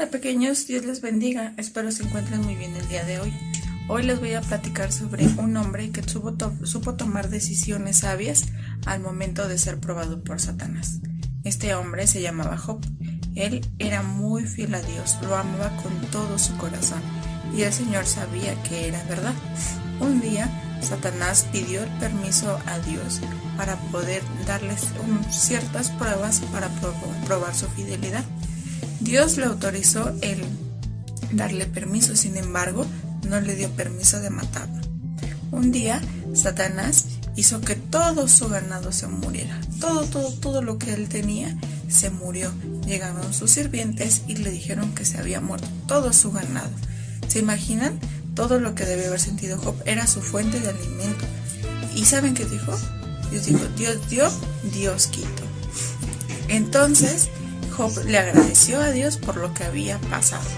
Hola pequeños, Dios les bendiga, espero se encuentren muy bien el día de hoy. Hoy les voy a platicar sobre un hombre que supo tomar decisiones sabias al momento de ser probado por Satanás. Este hombre se llamaba Job. Él era muy fiel a Dios, lo amaba con todo su corazón y el Señor sabía que era verdad. Un día Satanás pidió el permiso a Dios para poder darles ciertas pruebas para probar su fidelidad. Dios le autorizó el darle permiso, sin embargo, no le dio permiso de matarlo. Un día, Satanás hizo que todo su ganado se muriera. Todo lo que él tenía se murió. Llegaron sus sirvientes y le dijeron que se había muerto todo su ganado. ¿Se imaginan? Todo lo que debe haber sentido Job era su fuente de alimento. ¿Y saben qué dijo? Dios dijo, Dios dio, Dios quitó. Entonces, Job le agradeció a Dios por lo que había pasado.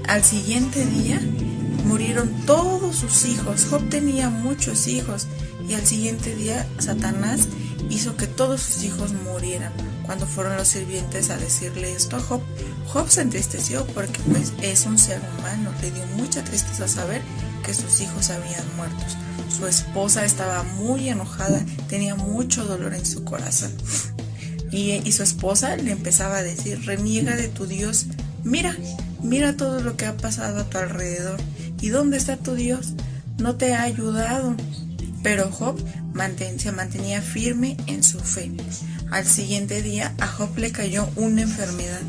Al siguiente día murieron todos sus hijos. Job tenía muchos hijos y al siguiente día Satanás hizo que todos sus hijos murieran. Cuando fueron los sirvientes a decirle esto a Job, Job se entristeció porque pues es un ser humano. Le dio mucha tristeza saber que sus hijos habían muerto. Su esposa estaba muy enojada, tenía mucho dolor en su corazón. Y su esposa le empezaba a decir, reniega de tu Dios, mira todo lo que ha pasado a tu alrededor. ¿Y dónde está tu Dios? No te ha ayudado. Pero Job se mantenía firme en su fe. Al siguiente día a Job le cayó una enfermedad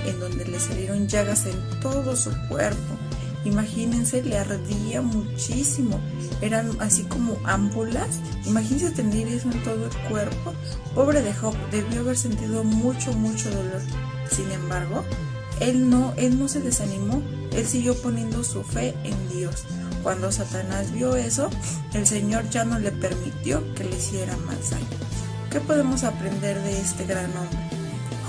en donde le salieron llagas en todo su cuerpo. Imagínense, le ardía muchísimo, eran así como ámpulas. Imagínense tener eso en todo el cuerpo. Pobre de Job, debió haber sentido mucho dolor. Sin embargo, él no se desanimó, él siguió poniendo su fe en Dios. Cuando Satanás vio eso, el Señor ya no le permitió que le hiciera más daño. ¿Qué podemos aprender de este gran hombre?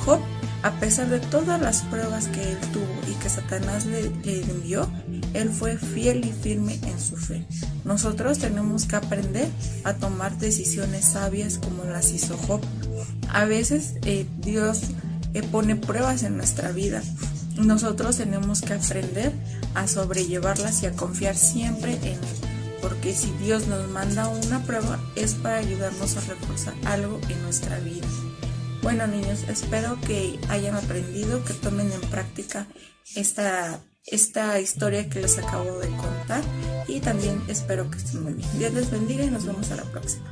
Job, a pesar de todas las pruebas que él tuvo y que Satanás le envió, él fue fiel y firme en su fe. Nosotros tenemos que aprender a tomar decisiones sabias como las hizo Job. A veces Dios pone pruebas en nuestra vida. Nosotros tenemos que aprender a sobrellevarlas y a confiar siempre en Él. Porque si Dios nos manda una prueba es para ayudarnos a reforzar algo en nuestra vida. Bueno niños, espero que hayan aprendido, que tomen en práctica esta historia que les acabo de contar y también espero que estén muy bien. Dios les bendiga y nos vemos a la próxima.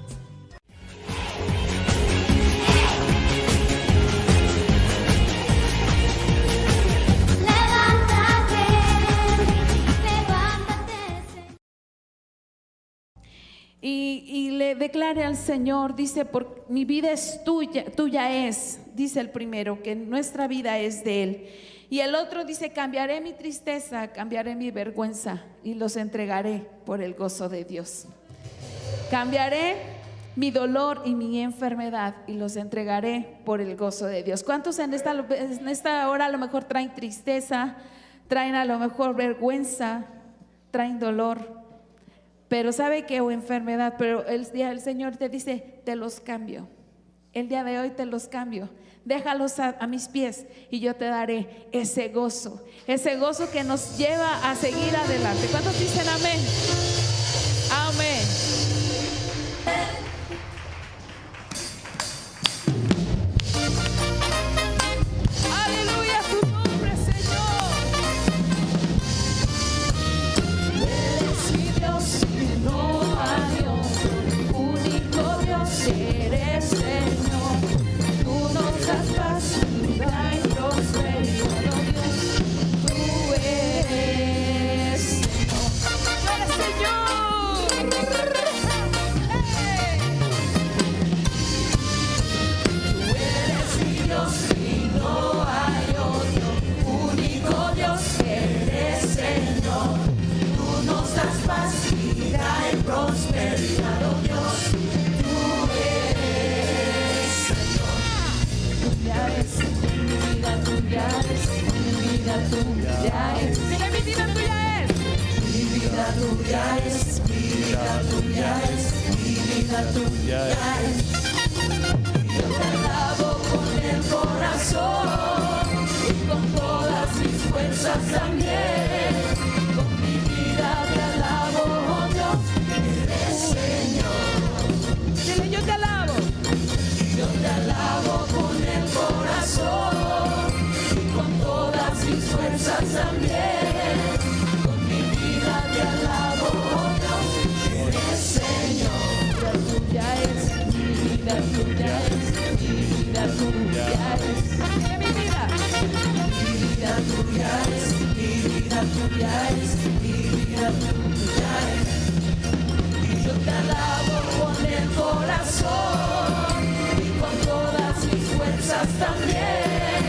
Y le declaré al Señor, dice, por mi vida es tuya es, dice el primero, que nuestra vida es de Él. Y el otro dice, cambiaré mi tristeza, cambiaré mi vergüenza y los entregaré por el gozo de Dios. Cambiaré mi dolor y mi enfermedad y los entregaré por el gozo de Dios. ¿Cuántos en esta hora a lo mejor traen tristeza, traen a lo mejor vergüenza, traen dolor? Pero sabe que o enfermedad, pero el Señor te dice, te los cambio. El día de hoy te los cambio. Déjalos a mis pies y yo te daré ese gozo que nos lleva a seguir adelante. ¿Cuántos dicen amén? Amén. Aleluya tu nombre, Señor. Eres mi Dios y no hay otro, único Dios eres, Señor. Tú nos das paz, vida y prosperidad, oh Dios. Tú eres Señor. Tú eres Señor. Hey. Tú eres mi Dios y no hay otro, único Dios eres, Señor. Tú nos das paz, vida y prosperidad, oh Dios. Tú eres Señor. Tuya es, mi vida tuya es, mi vida tuya es. Dile, mi vida tuya es. Mi vida tuya es, mi vida tuya es, mi vida tuya es. Yo te alabo con el corazón y con también. Con mi vida te alabo, oh Dios, eres Señor. Tuya es, mi vida tuya es, mi vida tuya es. Mi vida tuya es, mi vida tuya es, mi vida tuya es. Y yo te alabo con el corazón y con todas mis fuerzas también.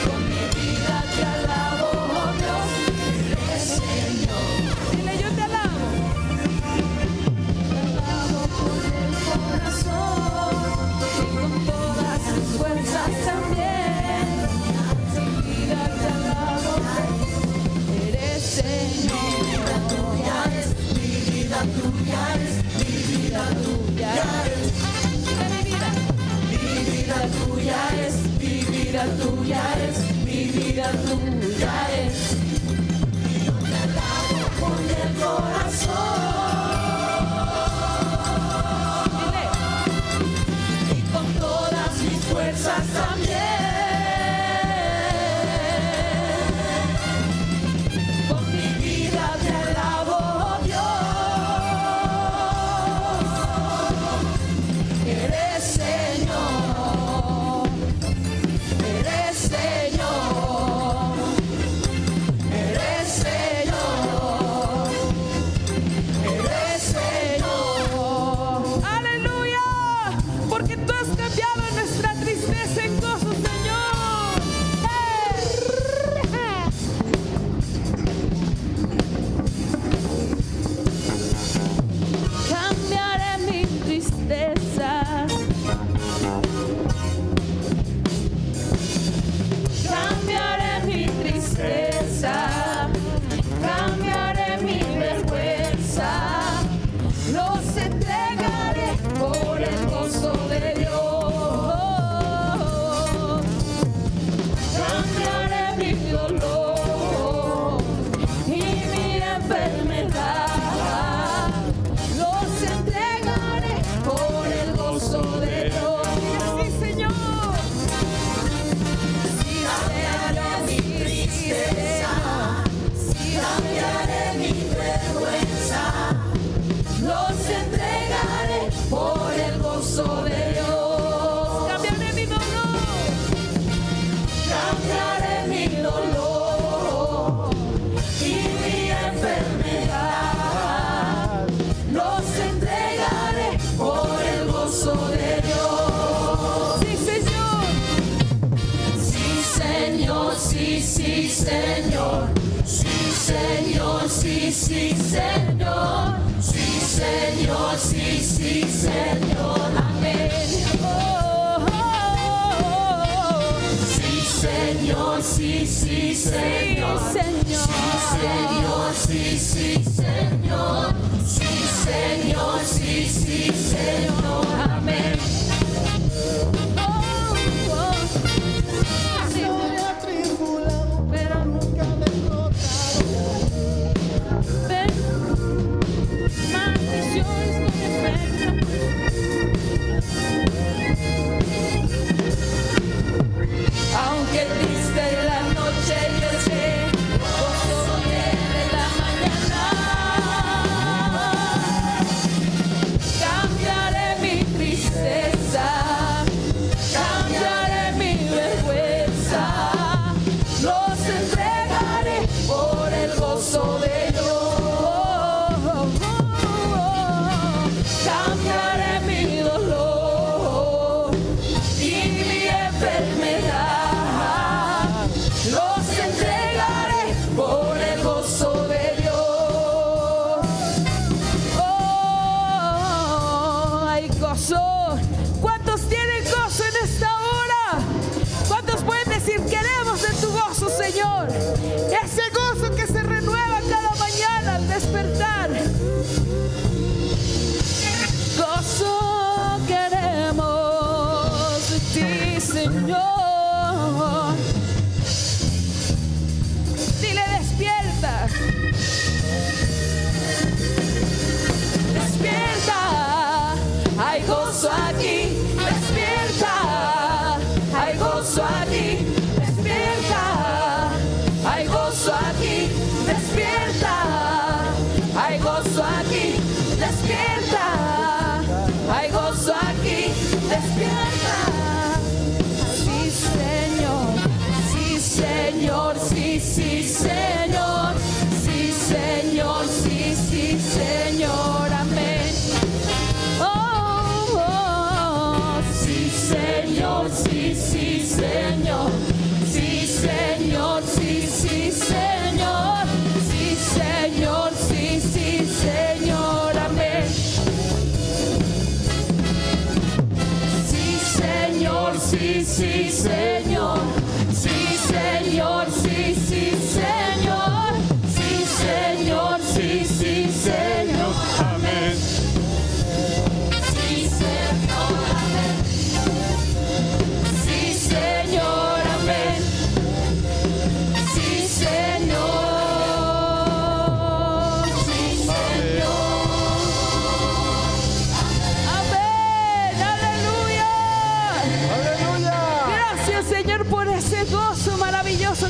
Con mi vida te alabo, oh Dios, eres Señor. Dile, yo te alabo. Te alabo con el corazón y con todas mis fuerzas también. Mi vida te alabo, eres Señor. Mi vida tuya es, mi vida tuya es. Mi vida tuya es, mi vida tuya es, mi vida tuya es. Y yo te alabo con el corazón. Dile. Y con todas mis fuerzas también. Con mi vida te alabo, oh Dios. Eres Señor. Eres Señor. Eres Señor. Eres Señor. Aleluya. Porque tú has cambiado nuestra tristeza en gozo, Señor. Cambiaré mi tristeza. Cambiaré mi tristeza. Cambiaré mi vergüenza. Los entregaré por el gozo de Dios. Cambiaré mi dolor y mi enfermedad. Los entregaré por el gozo de Dios. Sí, Señor. Sí, cambiaré mi tristeza. Sí, cambiaré mi vergüenza. Los entregaré por el gozo de Dios. Cambiaré mi dolor. Cambiaré mi dolor y mi enfermedad. Los entregaré por el gozo de Dios. Sí, Señor. Sí, Señor. Sí, sí, Señor. Sí, Señor. Sí, sí, Señor. Sí, Señor. Sí, sí, Señor. Amén. Oh, oh, oh. Sí, Señor. Sí, sí, Señor. Sí, Señor. Sí, sí, Señor. Sí, Señor. Sí, sí, Señor. Amén. Oh, oh. Estoy atribulado, Pero nunca derrotado. ven, maldiciones no me afectan. Aunque triste la noche yo sé, gozo viene la mañana. Cambiaré mi tristeza, cambiaré mi vergüenza. Los entregaré por el gozo de Dios. Cambiaré mi dolor y mi enfermedad. Los entregaré por el gozo de Dios. Oh, hay gozo. ¿Cuántos tienen gozo en esta hora? ¿Cuántos pueden decir queremos de tu gozo, Señor? Ese gozo que se renueva cada mañana al despertar. Gozo queremos de ti, Señor. Dile, despierta. Despierta. Hay gozo aquí. Despierta. Hay gozo aquí. Despierta.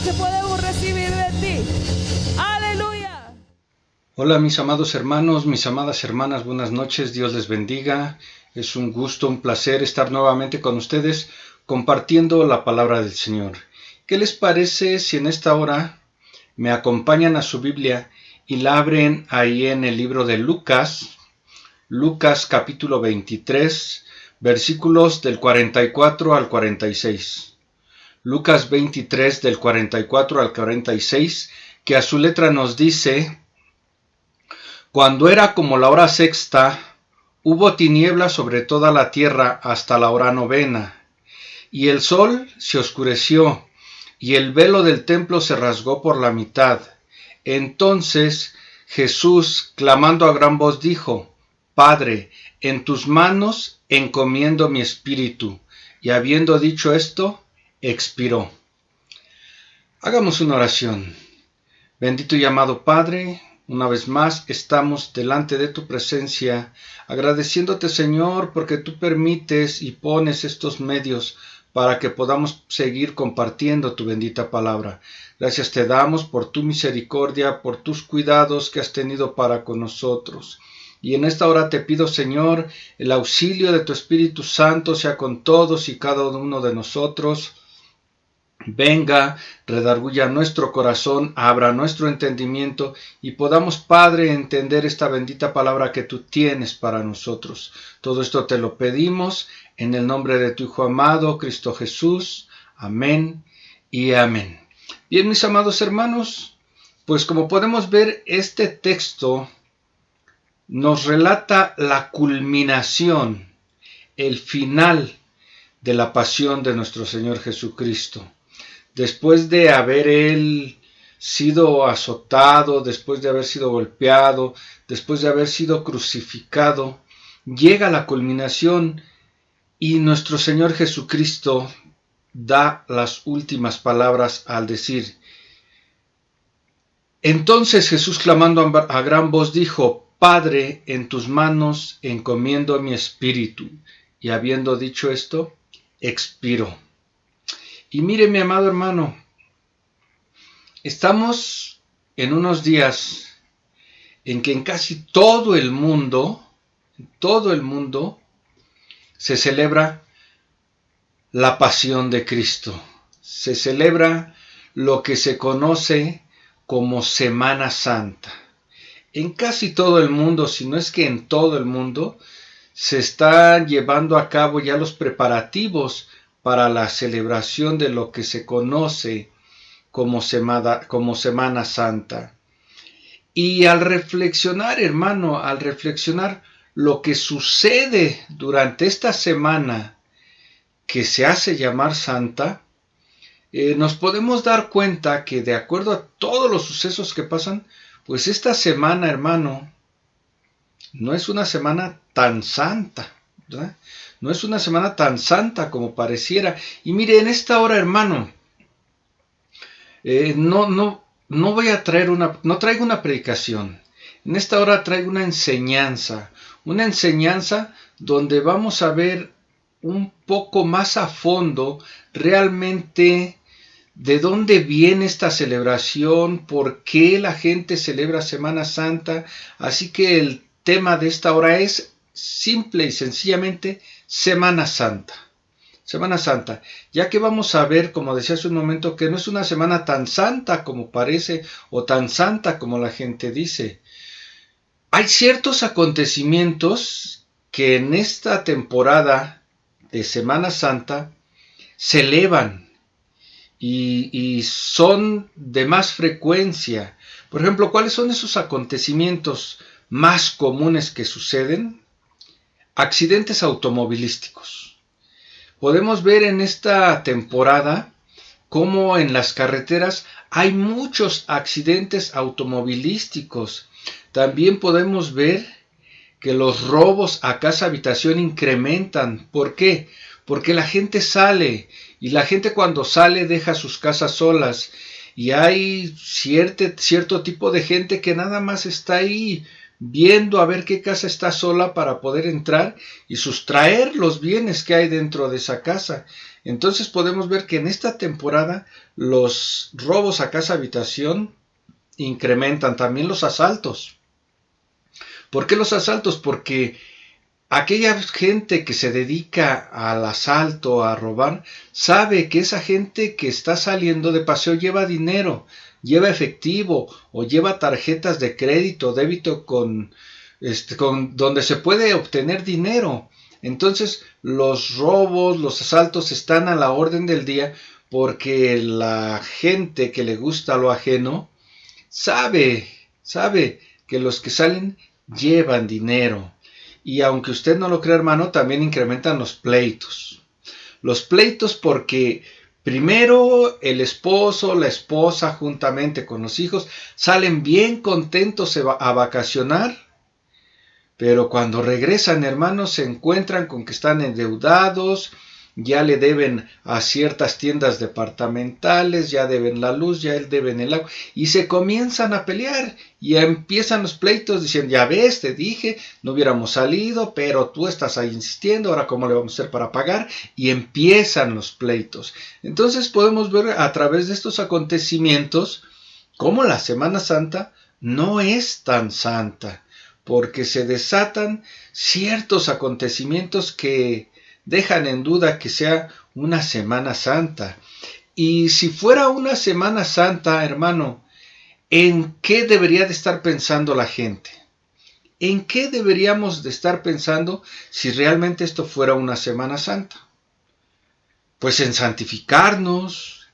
que podemos recibir de ti. Aleluya. Hola mis amados hermanos, mis amadas hermanas, buenas noches, Dios les bendiga. Es un gusto, un placer estar nuevamente con ustedes compartiendo la palabra del Señor. ¿Qué les parece si en esta hora me acompañan a su Biblia y la abren ahí en el libro de Lucas capítulo 23, versículos del 44 al 46. Lucas 23 del 44 al 46, que a su letra nos dice: Cuando era como la hora sexta, hubo tinieblas sobre toda la tierra hasta la hora novena, y el sol se oscureció, y el velo del templo se rasgó por la mitad. Entonces Jesús, clamando a gran voz, dijo: Padre, en tus manos encomiendo mi espíritu. Y habiendo dicho esto, expiró. Hagamos una oración. Bendito y amado Padre, una vez más estamos delante de tu presencia, agradeciéndote, Señor, porque tú permites y pones estos medios para que podamos seguir compartiendo tu bendita palabra. Gracias te damos por tu misericordia, por tus cuidados que has tenido para con nosotros. Y en esta hora te pido, Señor, el auxilio de tu Espíritu Santo sea con todos y cada uno de nosotros. Venga, redarguya nuestro corazón, abra nuestro entendimiento y podamos, Padre, entender esta bendita palabra que tú tienes para nosotros. Todo esto te lo pedimos en el nombre de tu Hijo amado, Cristo Jesús. Amén y amén. Bien, mis amados hermanos, pues como podemos ver, este texto nos relata la culminación, el final de la pasión de nuestro Señor Jesucristo. Después de haber él sido azotado, después de haber sido golpeado, después de haber sido crucificado, llega la culminación y nuestro Señor Jesucristo da las últimas palabras al decir: Entonces Jesús, clamando a gran voz, dijo: Padre, en tus manos encomiendo mi espíritu. Y habiendo dicho esto, expiró. Y mire, mi amado hermano, estamos en unos días en que en casi todo el mundo, se celebra la pasión de Cristo. Se celebra lo que se conoce como Semana Santa. En casi todo el mundo, si no es que en todo el mundo, se están llevando a cabo ya los preparativos para la celebración de lo que se conoce como Semana Santa. Y al reflexionar, hermano, lo que sucede durante esta semana que se hace llamar Santa, nos podemos dar cuenta que de acuerdo a todos los sucesos que pasan, pues esta semana, hermano, no es una semana tan santa, ¿verdad? No es una semana tan santa como pareciera. Y mire, en esta hora, hermano, no traigo una predicación. En esta hora traigo una enseñanza donde vamos a ver un poco más a fondo realmente de dónde viene esta celebración, por qué la gente celebra Semana Santa. Así que el tema de esta hora es simple y sencillamente Semana Santa. Semana Santa, ya que vamos a ver, como decía hace un momento, que no es una semana tan santa como parece o tan santa como la gente dice. Hay ciertos acontecimientos que en esta temporada de Semana Santa se elevan y son de más frecuencia. Por ejemplo, ¿cuáles son esos acontecimientos más comunes que suceden? Accidentes automovilísticos. Podemos ver en esta temporada cómo en las carreteras hay muchos accidentes automovilísticos. También podemos ver que los robos a casa habitación incrementan. ¿Por qué? Porque la gente sale y la gente cuando sale deja sus casas solas y hay cierto tipo de gente que nada más está ahí viendo a ver qué casa está sola para poder entrar y sustraer los bienes que hay dentro de esa casa. Entonces podemos ver que en esta temporada los robos a casa habitación incrementan, también los asaltos. ¿Por qué los asaltos? Porque aquella gente que se dedica al asalto, a robar, sabe que esa gente que está saliendo de paseo lleva dinero, lleva efectivo o lleva tarjetas de crédito, débito con donde se puede obtener dinero. Entonces los robos, los asaltos están a la orden del día porque la gente que le gusta lo ajeno sabe que los que salen llevan dinero. Y aunque usted no lo crea, hermano, también incrementan los pleitos. Los pleitos porque primero el esposo, la esposa, juntamente con los hijos, salen bien contentos a vacacionar. Pero cuando regresan, hermanos, se encuentran con que están endeudados, ya le deben a ciertas tiendas departamentales, ya deben la luz, ya deben el agua, y se comienzan a pelear, y empiezan los pleitos diciendo, ya ves, te dije, no hubiéramos salido, pero tú estás ahí insistiendo, ahora cómo le vamos a hacer para pagar, y empiezan los pleitos. Entonces podemos ver a través de estos acontecimientos cómo la Semana Santa no es tan santa, porque se desatan ciertos acontecimientos que dejan en duda que sea una Semana Santa. Y si fuera una Semana Santa, hermano, ¿en qué debería de estar pensando la gente? ¿En qué deberíamos de estar pensando si realmente esto fuera una Semana Santa? Pues en santificarnos,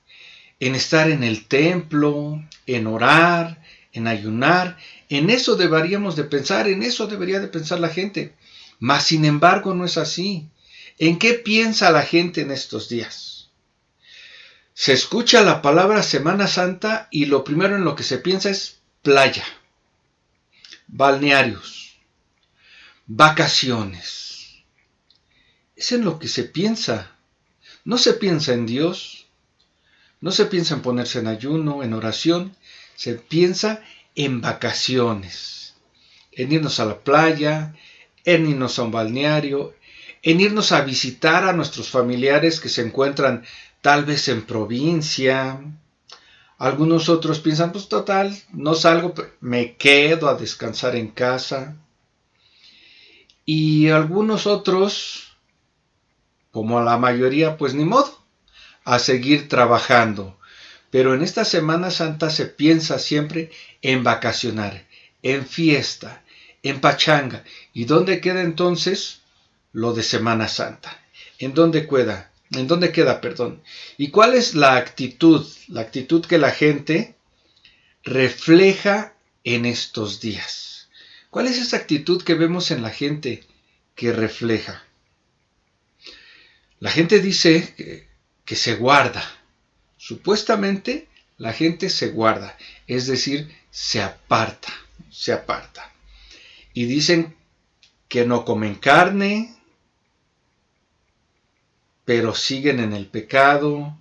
en estar en el templo, en orar, en ayunar. En eso deberíamos de pensar, en eso debería de pensar la gente. Mas sin embargo no es así. ¿En qué piensa la gente en estos días? Se escucha la palabra Semana Santa y lo primero en lo que se piensa es playa, balnearios, vacaciones. Es en lo que se piensa. No se piensa en Dios, no se piensa en ponerse en ayuno, en oración, se piensa en vacaciones, en irnos a la playa, en irnos a un balneario, en irnos a visitar a nuestros familiares que se encuentran tal vez en provincia. Algunos otros piensan, pues total, no salgo, me quedo a descansar en casa. Y algunos otros, como la mayoría, pues ni modo, a seguir trabajando. Pero en esta Semana Santa se piensa siempre en vacacionar, en fiesta, en pachanga. ¿Y dónde queda entonces lo de Semana Santa? ¿En dónde queda? ¿Y cuál es la actitud? La actitud que la gente refleja en estos días. ¿Cuál es esa actitud que vemos en la gente que refleja? La gente dice que se guarda. Supuestamente la gente se guarda, es decir, se aparta. Y dicen que no comen carne, pero siguen en el pecado,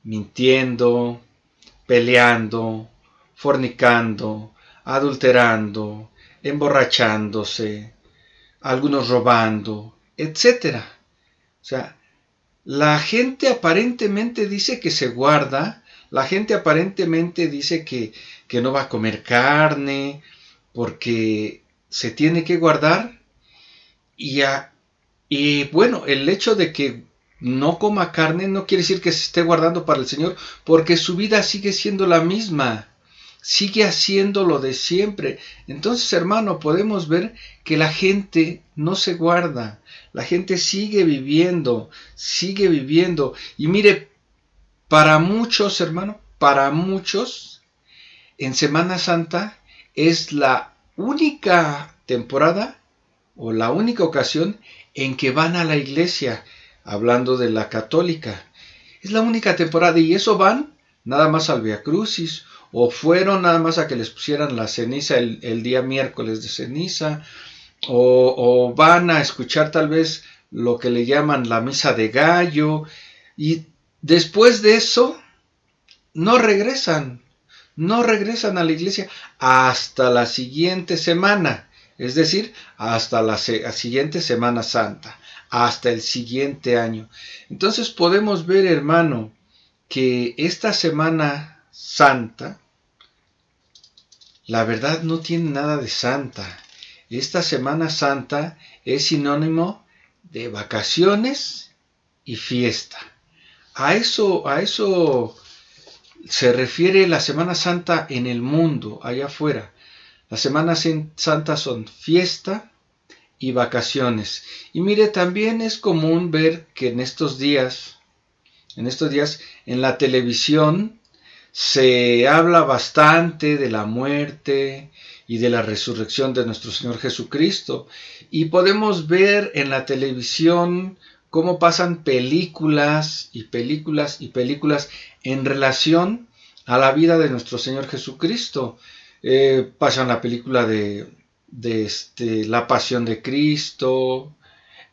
mintiendo, peleando, fornicando, adulterando, emborrachándose, algunos robando, etc. O sea, la gente aparentemente dice que se guarda, la gente aparentemente dice que no va a comer carne, porque se tiene que guardar, y bueno, el hecho de que no coma carne no quiere decir que se esté guardando para el Señor, porque su vida sigue siendo la misma, sigue haciendo lo de siempre. Entonces, hermano, podemos ver que la gente no se guarda, la gente sigue viviendo, y mire, para muchos, hermano, en Semana Santa es la única temporada o la única ocasión en que van a la iglesia, hablando de la católica. Es la única temporada, y eso van nada más al Via Crucis, o fueron nada más a que les pusieran la ceniza el día miércoles de ceniza, o van a escuchar tal vez lo que le llaman la misa de gallo, y después de eso no regresan a la iglesia hasta la siguiente semana, es decir, hasta la siguiente Semana Santa. hasta el siguiente año. Entonces podemos ver, hermano, que esta Semana Santa, la verdad no tiene nada de santa. Esta Semana Santa es sinónimo de vacaciones y fiesta. A eso se refiere la Semana Santa en el mundo, allá afuera. Las Semanas Santas son fiesta y vacaciones. Y mire, también es común ver que en estos días en la televisión se habla bastante de la muerte y de la resurrección de nuestro Señor Jesucristo. Y podemos ver en la televisión cómo pasan películas y películas y películas en relación a la vida de nuestro Señor Jesucristo. Pasan la película de la Pasión de Cristo,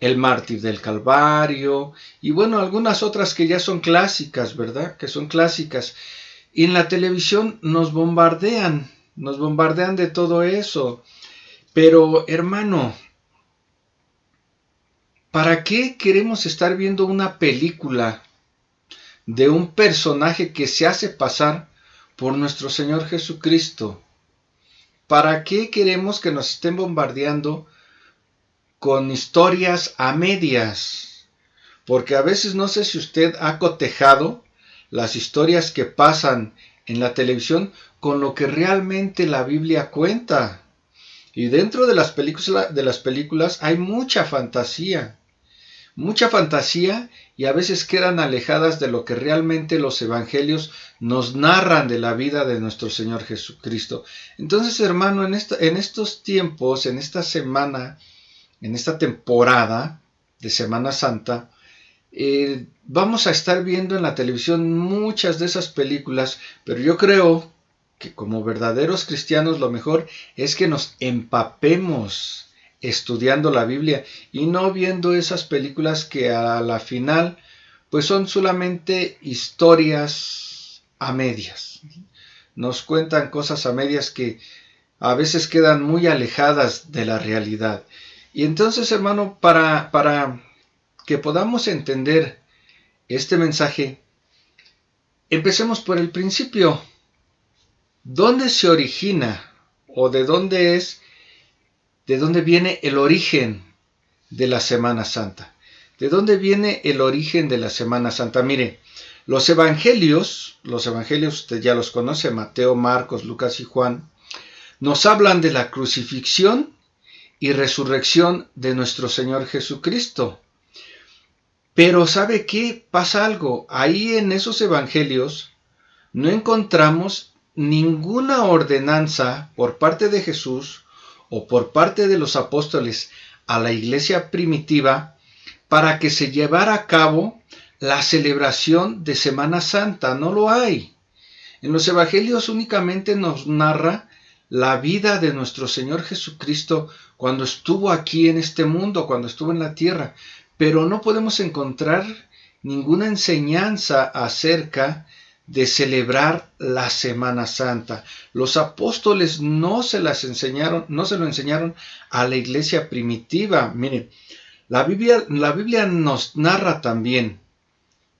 el Mártir del Calvario, y bueno, algunas otras que ya son clásicas, ¿verdad? Que son clásicas. Y en la televisión nos bombardean de todo eso. Pero, hermano, ¿para qué queremos estar viendo una película de un personaje que se hace pasar por nuestro Señor Jesucristo? ¿Para qué queremos que nos estén bombardeando con historias a medias? Porque a veces no sé si usted ha cotejado las historias que pasan en la televisión con lo que realmente la Biblia cuenta. Y dentro de las películas hay mucha fantasía y a veces quedan alejadas de lo que realmente los evangelios nos narran de la vida de nuestro Señor Jesucristo. Entonces, hermano, en estos tiempos, en esta semana, en esta temporada de Semana Santa, vamos a estar viendo en la televisión muchas de esas películas, pero yo creo que como verdaderos cristianos lo mejor es que nos empapemos estudiando la Biblia y no viendo esas películas que a la final pues son solamente historias a medias. Nos cuentan cosas a medias que a veces quedan muy alejadas de la realidad. Y entonces, hermano, para que podamos entender este mensaje, empecemos por el principio. ¿Dónde se origina o de dónde viene el origen de la Semana Santa? ¿De dónde viene el origen de la Semana Santa? Mire, los evangelios usted ya los conoce, Mateo, Marcos, Lucas y Juan, nos hablan de la crucifixión y resurrección de nuestro Señor Jesucristo. Pero ¿sabe qué? Pasa algo. Ahí en esos evangelios no encontramos ninguna ordenanza por parte de Jesús o por parte de los apóstoles a la iglesia primitiva para que se llevara a cabo la celebración de Semana Santa. No lo hay. En los evangelios únicamente nos narra la vida de nuestro Señor Jesucristo cuando estuvo aquí en este mundo, cuando estuvo en la tierra, pero no podemos encontrar ninguna enseñanza acerca de celebrar la Semana Santa. Los apóstoles no se lo enseñaron a la iglesia primitiva. Miren, la Biblia nos narra también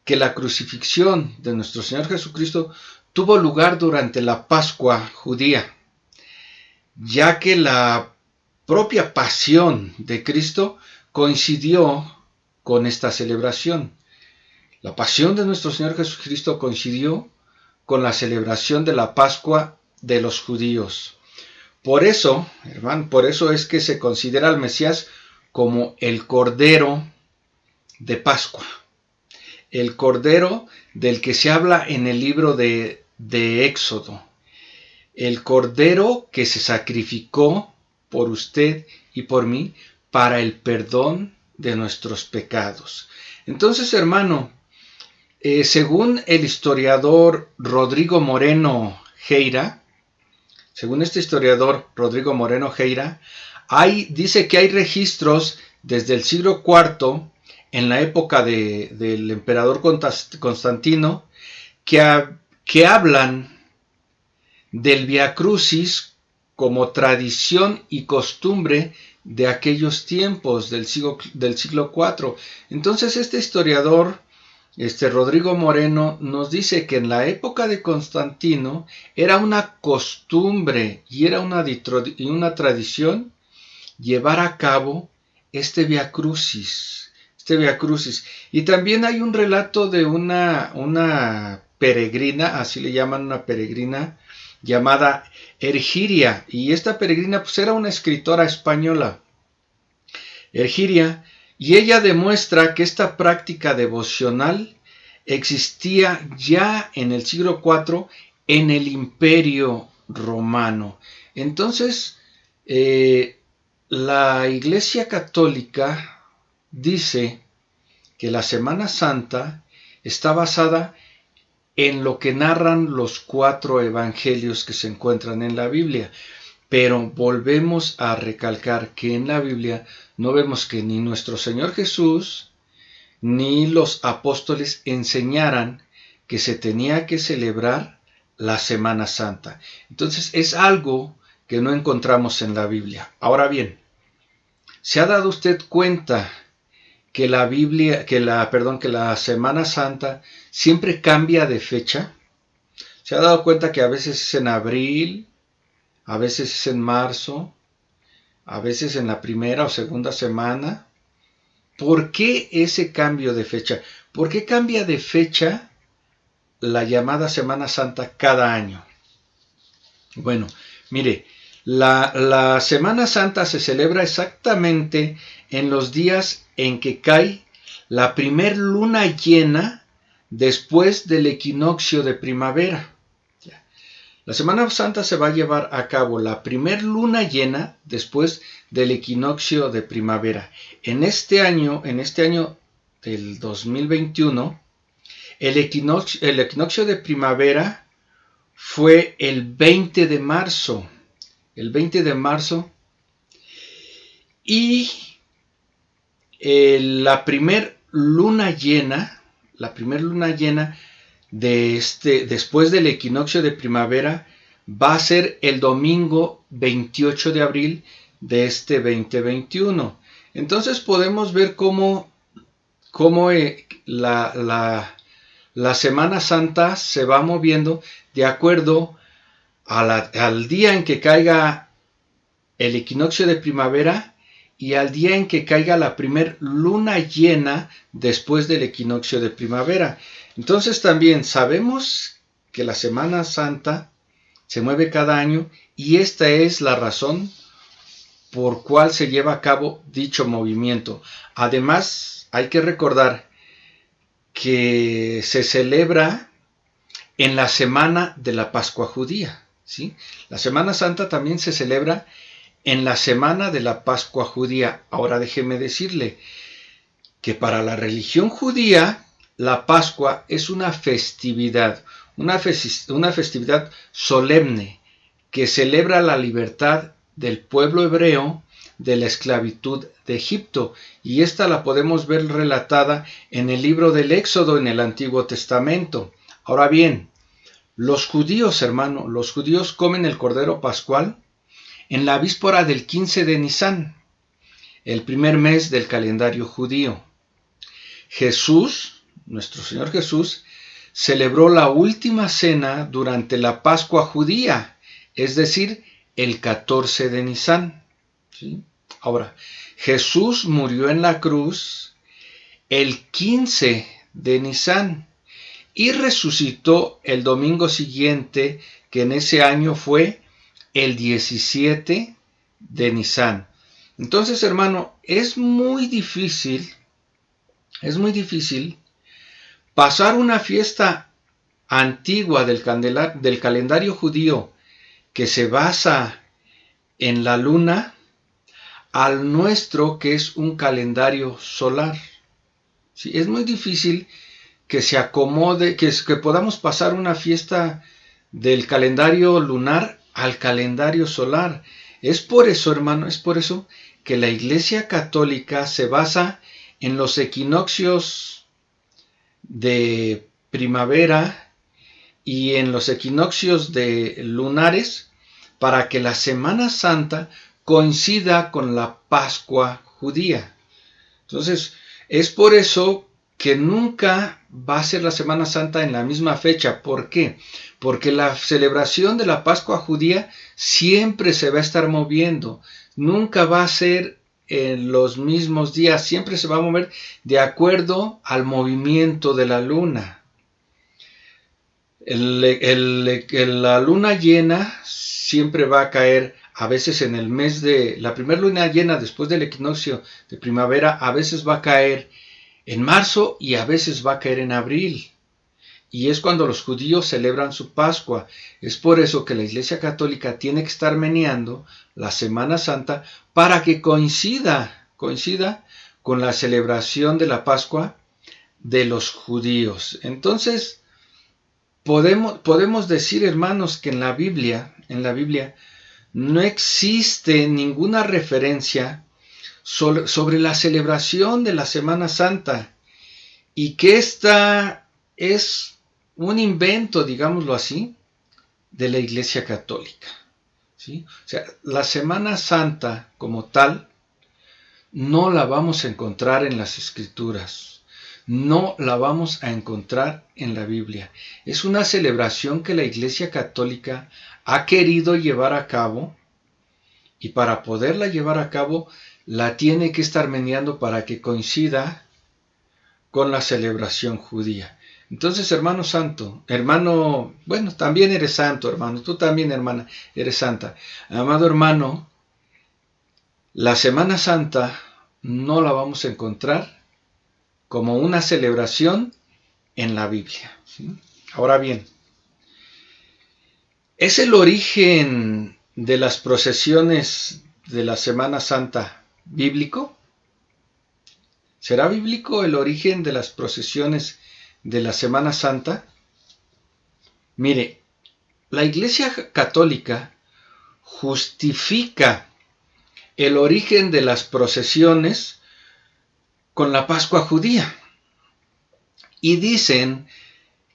que la crucifixión de nuestro Señor Jesucristo tuvo lugar durante la Pascua judía, ya que la propia pasión de Cristo coincidió con esta celebración. La pasión de nuestro Señor Jesucristo coincidió con la celebración de la Pascua de los judíos. Por eso, hermano, es que se considera al Mesías como el Cordero de Pascua. El Cordero del que se habla en el libro de Éxodo. El Cordero que se sacrificó por usted y por mí para el perdón de nuestros pecados. Entonces, hermano, según el historiador Rodrigo Moreno Geira, dice que hay registros desde el siglo IV, en la época del emperador Constantino, que hablan del Vía Crucis como tradición y costumbre de aquellos tiempos del siglo IV. Entonces este historiador, Rodrigo Moreno, nos dice que en la época de Constantino era una costumbre y era una tradición llevar a cabo este Via Crucis. Y también hay un relato de una peregrina, así le llaman, una peregrina llamada Ergiria, y esta peregrina pues era una escritora española, Ergiria, y ella demuestra que esta práctica devocional existía ya en el siglo IV en el Imperio Romano. Entonces, la Iglesia Católica dice que la Semana Santa está basada en lo que narran los 4 evangelios que se encuentran en la Biblia. Pero volvemos a recalcar que en la Biblia no vemos que ni nuestro Señor Jesús ni los apóstoles enseñaran que se tenía que celebrar la Semana Santa. Entonces es algo que no encontramos en la Biblia. Ahora bien, ¿se ha dado usted cuenta que la Semana Santa siempre cambia de fecha? ¿Se ha dado cuenta que a veces es en abril, a veces es en marzo, a veces en la primera o segunda semana? ¿Por qué ese cambio de fecha? ¿Por qué cambia de fecha la llamada Semana Santa cada año? Bueno, mire, la Semana Santa se celebra exactamente en los días en que cae la primer luna llena después del equinoccio de primavera. La Semana Santa se va a llevar a cabo la primer luna llena después del equinoccio de primavera. En este año del 2021, el equinoccio de primavera fue el 20 de marzo. Y la primer luna llena después del equinoccio de primavera va a ser el domingo 28 de abril de este 2021. Entonces podemos ver cómo la Semana Santa se va moviendo de acuerdo al día en que caiga el equinoccio de primavera y al día en que caiga la primer luna llena después del equinoccio de primavera. Entonces también sabemos que la Semana Santa se mueve cada año y esta es la razón por cual se lleva a cabo dicho movimiento. Además, hay que recordar que se celebra en la semana de la Pascua judía, ¿sí? La Semana Santa también se celebra en la semana de la Pascua judía. Ahora déjeme decirle que para la religión judía la Pascua es una festividad solemne que celebra la libertad del pueblo hebreo de la esclavitud de Egipto, y esta la podemos ver relatada en el libro del Éxodo en el Antiguo Testamento. Ahora bien, los judíos comen el cordero pascual en la víspera del 15 de Nisán, el primer mes del calendario judío. Jesús, nuestro Señor Jesús, celebró la última cena durante la Pascua judía, es decir, el 14 de Nisán. ¿Sí? Ahora, Jesús murió en la cruz el 15 de Nisán y resucitó el domingo siguiente, que en ese año fue el 17 de Nisán. Entonces, hermano, es muy difícil pasar una fiesta antigua del calendario judío que se basa en la luna al nuestro, que es un calendario solar. Sí, es muy difícil que se acomode, que podamos pasar una fiesta del calendario lunar al calendario solar. Es por eso, hermano, que la Iglesia Católica se basa en los equinoccios de primavera y en los equinoccios de lunares para que la Semana Santa coincida con la Pascua judía. Entonces, es por eso que nunca va a ser la Semana Santa en la misma fecha. ¿Por qué? Porque la celebración de la Pascua judía siempre se va a estar moviendo. Nunca va a ser en los mismos días. Siempre se va a mover de acuerdo al movimiento de la luna. La luna llena siempre va a caer a veces en el mes de la primera luna llena después del equinoccio de primavera. A veces va a caer en marzo y a veces va a caer en abril. Y es cuando los judíos celebran su Pascua. Es por eso que la Iglesia Católica tiene que estar meneando la Semana Santa para que coincida con la celebración de la Pascua de los judíos. Entonces, podemos decir, hermanos, que en la Biblia no existe ninguna referencia sobre la celebración de la Semana Santa, y que esta es un invento, digámoslo así, de la Iglesia Católica, ¿sí? O sea, la Semana Santa como tal no la vamos a encontrar en las Escrituras, no la vamos a encontrar en la Biblia. Es una celebración que la Iglesia Católica ha querido llevar a cabo, y para poderla llevar a cabo la tiene que estar meneando para que coincida con la celebración judía. Entonces, hermano santo, también eres santo, hermano, tú también, hermana, eres santa. Amado hermano, la Semana Santa no la vamos a encontrar como una celebración en la Biblia, ¿sí? Ahora bien, ¿es el origen de las procesiones de la Semana Santa bíblico? ¿Será bíblico el origen de las procesiones de la Semana Santa? Mire, la Iglesia Católica justifica el origen de las procesiones con la Pascua judía, y dicen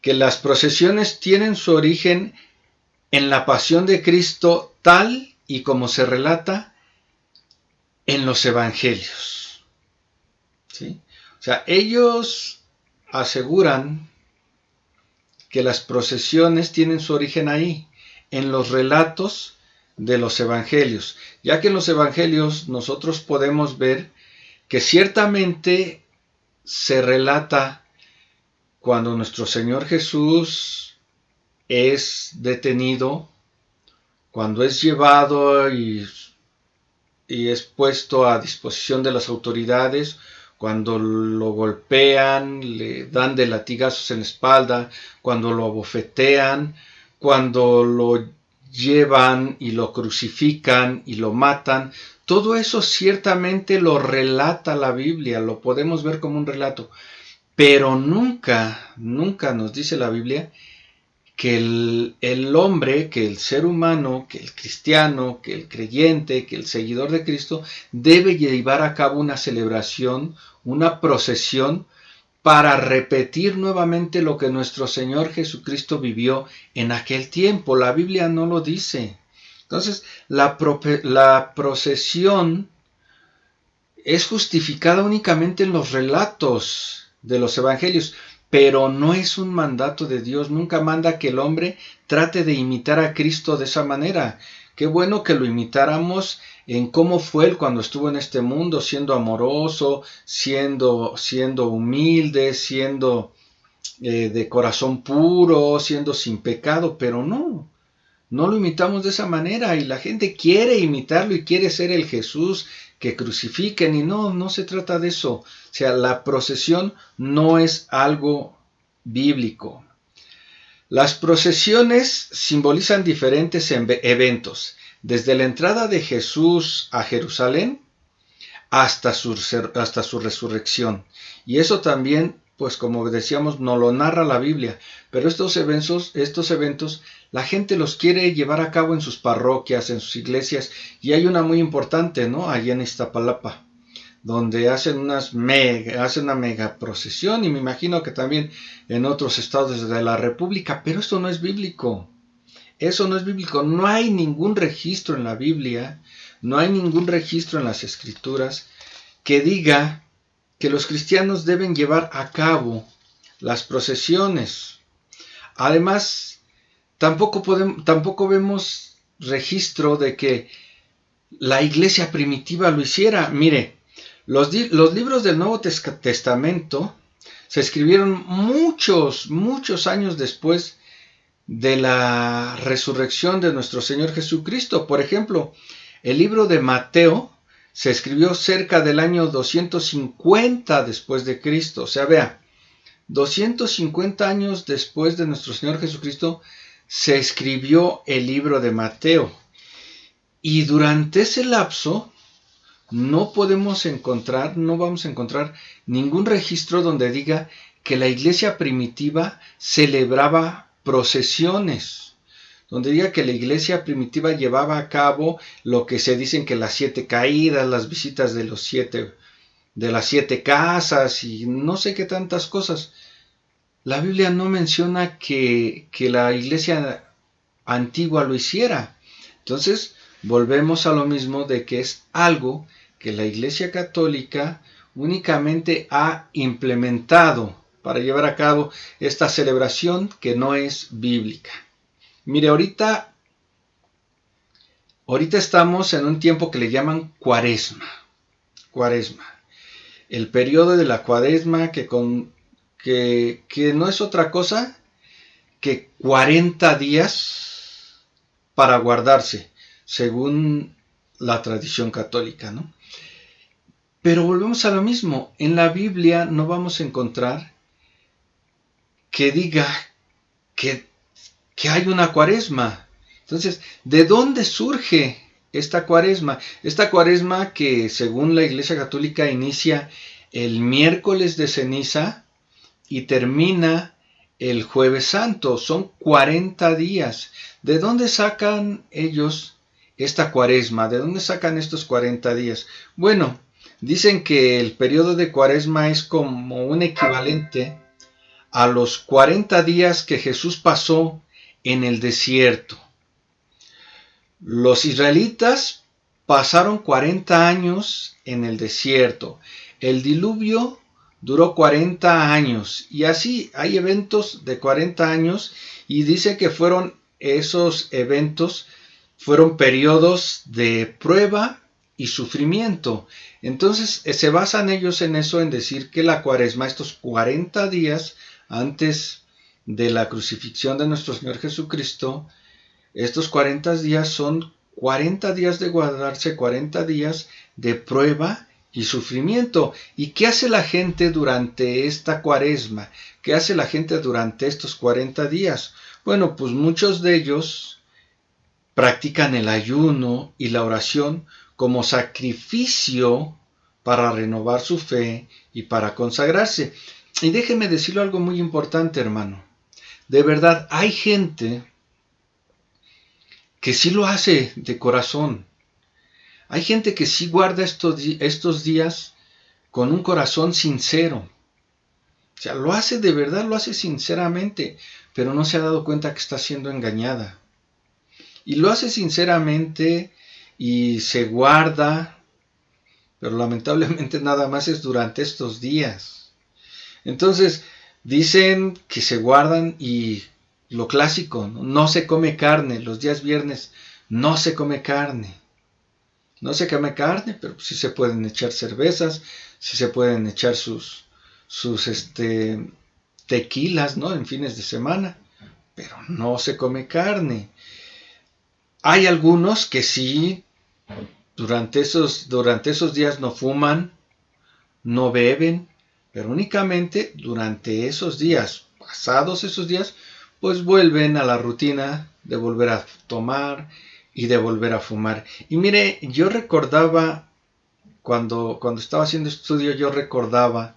que las procesiones tienen su origen en la pasión de Cristo tal y como se relata en los evangelios, ¿sí? O sea, ellos aseguran que las procesiones tienen su origen ahí, en los relatos de los evangelios, ya que en los evangelios nosotros podemos ver que ciertamente se relata cuando nuestro Señor Jesús es detenido, cuando es llevado y es puesto a disposición de las autoridades, cuando lo golpean, le dan de latigazos en la espalda, cuando lo abofetean, cuando lo llevan y lo crucifican y lo matan. Todo eso ciertamente lo relata la Biblia, lo podemos ver como un relato, pero nunca nos dice la Biblia que el hombre, que el ser humano, que el cristiano, que el creyente, que el seguidor de Cristo debe llevar a cabo una celebración, una procesión, para repetir nuevamente lo que nuestro Señor Jesucristo vivió en aquel tiempo. La Biblia no lo dice. Entonces, la procesión es justificada únicamente en los relatos de los evangelios, pero no es un mandato de Dios. Nunca manda que el hombre trate de imitar a Cristo de esa manera. Qué bueno que lo imitáramos en cómo fue Él cuando estuvo en este mundo, siendo amoroso, siendo humilde, siendo de corazón puro, siendo sin pecado, pero no lo imitamos de esa manera, y la gente quiere imitarlo y quiere ser el Jesús que crucifiquen, y no se trata de eso. O sea, la procesión no es algo bíblico. Las procesiones simbolizan diferentes eventos, desde la entrada de Jesús a Jerusalén hasta su resurrección. Y eso también, pues como decíamos, nos lo narra la Biblia. Pero estos eventos, la gente los quiere llevar a cabo en sus parroquias, en sus iglesias. Y hay una muy importante, ¿no? Allí en Iztapalapa, donde hacen una mega procesión, y me imagino que también en otros estados de la República, pero esto no es bíblico. Eso no es bíblico. No hay ningún registro en la Biblia no hay ningún registro en las Escrituras que diga que los cristianos deben llevar a cabo las procesiones. Además, tampoco vemos registro de que la iglesia primitiva lo hiciera. Mire, los libros del Nuevo Testamento se escribieron muchos años después de la resurrección de nuestro Señor Jesucristo. Por ejemplo, el libro de Mateo se escribió cerca del año 250 después de Cristo. O sea, vea, 250 años después de nuestro Señor Jesucristo se escribió el libro de Mateo. Y durante ese lapso no vamos a encontrar ningún registro donde diga que la iglesia primitiva celebraba procesiones, donde diga que la iglesia primitiva llevaba a cabo lo que se dicen que las 7 caídas, las visitas de las 7 casas y no sé qué tantas cosas. La Biblia no menciona que la iglesia antigua lo hiciera. Entonces, volvemos a lo mismo de que es algo que la Iglesia Católica únicamente ha implementado para llevar a cabo esta celebración que no es bíblica. Mire, ahorita estamos en un tiempo que le llaman Cuaresma. El periodo de la Cuaresma que no es otra cosa que 40 días para guardarse, según la tradición católica, ¿no? Pero volvemos a lo mismo. En la Biblia no vamos a encontrar que diga que hay una Cuaresma. Entonces, ¿de dónde surge esta Cuaresma? Esta Cuaresma que, según la Iglesia Católica, inicia el miércoles de ceniza y termina el Jueves Santo. Son 40 días. ¿De dónde sacan ellos esta Cuaresma? ¿De dónde sacan estos 40 días? Bueno, dicen que el periodo de Cuaresma es como un equivalente a los 40 días que Jesús pasó en el desierto. Los israelitas pasaron 40 años en el desierto. El diluvio duró 40 años y así hay eventos de 40 años y dice que esos eventos fueron periodos de prueba y sufrimiento. Entonces se basan ellos en eso, en decir que la Cuaresma, estos 40 días antes de la crucifixión de nuestro Señor Jesucristo, estos 40 días son 40 días de guardarse, 40 días de prueba y sufrimiento. ¿Y qué hace la gente durante esta Cuaresma? ¿Qué hace la gente durante estos 40 días? Bueno, pues muchos de ellos practican el ayuno y la oración como sacrificio para renovar su fe y para consagrarse. Y déjeme decirle algo muy importante, hermano. De verdad, hay gente que sí lo hace de corazón. Hay gente que sí guarda estos días con un corazón sincero. O sea, lo hace de verdad, lo hace sinceramente, pero no se ha dado cuenta que está siendo engañada. Y lo hace sinceramente y se guarda, pero lamentablemente nada más es durante estos días. Entonces, dicen que se guardan y lo clásico, no se come carne, los días viernes no se come carne. No se come carne, pero sí se pueden echar cervezas, sí se pueden echar sus tequilas, ¿no? En fines de semana, pero no se come carne. Hay algunos que sí, durante esos días no fuman, no beben, pero únicamente durante esos días, pasados esos días, pues vuelven a la rutina de volver a tomar y de volver a fumar. Y mire, yo recordaba, cuando estaba haciendo estudio, yo recordaba